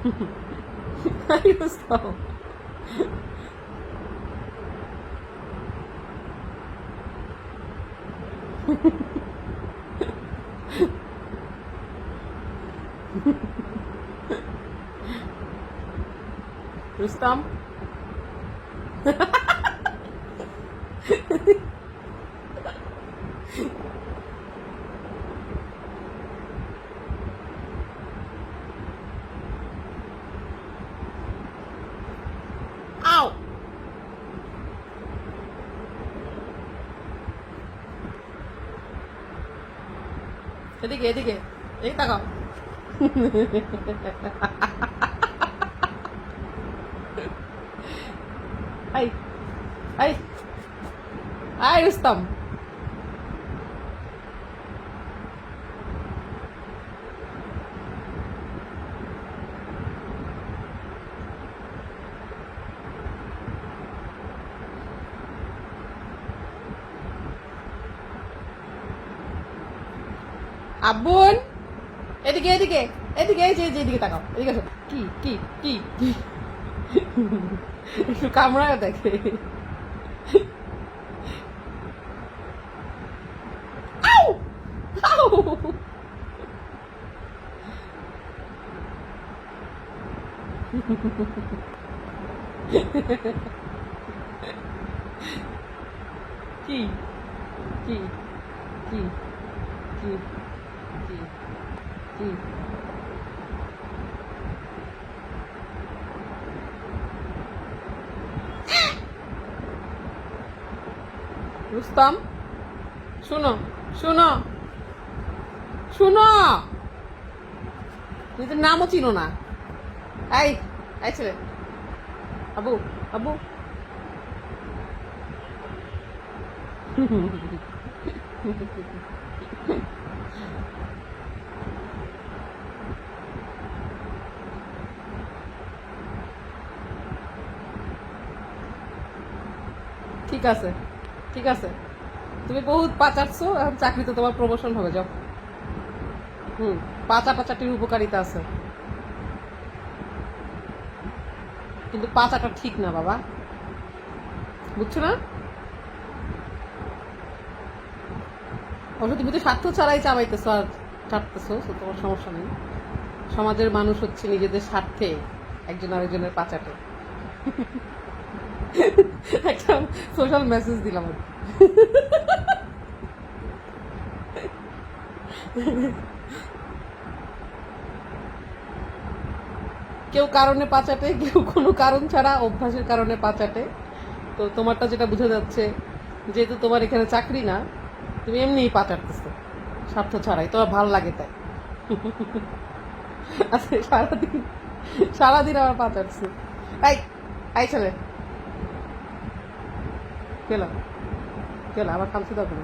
Stop. Rustam. Ow! এদিকে এদিকে এই তাকাও। আই আই আই রুস্তম। আব্বুন এদিকে এদিকে এদিকে এই যে এদিকে তাকাও এদিকে আসো। কি কি কি কি একটু কামড়ায় দেখে। আউ আউ কি কি কি কি কি কি রুস্তম শুনো শুনো শুনো, নিজের নামও চিনো না। এই এই ছেলে, আবু আবু ঠিক আছে ঠিক আছে, তুমি বহুত পাচারছো, এখন চাকরিতে তোমার প্রমোশন হবে, যাও। পাচাটির উপকারিতা আছে, কিন্তু পাচাটা ঠিক না বাবা, বুঝছো না? অবশ্য তুমি তো স্বার্থ ছাড়াই চাবাইতেছো আর ছাড়তেছো, তোমার সমস্যা নেই। সমাজের মানুষ হচ্ছে নিজেদের স্বার্থে একজন আরেকজনের পাচাটে। একটা সোশ্যাল মেসেজ দিলাম। কেউ কারণে পাচাটে, কেউ কোনো কারণ ছাড়া অভ্যাসের কারণে পাচাটে। তো তোমারটা যেটা বোঝা যাচ্ছে, যেহেতু তোমার এখানে চাকরি না, তুমি এমনিই পাচারতেছো স্বার্থ ছাড়াই, তোমার ভাল লাগে তাই। আচ্ছা, সারাদিন আমার পাচারছি। এই এই ছেলে, গেলাম গেলাম, আবার খামছি দাও তুমি।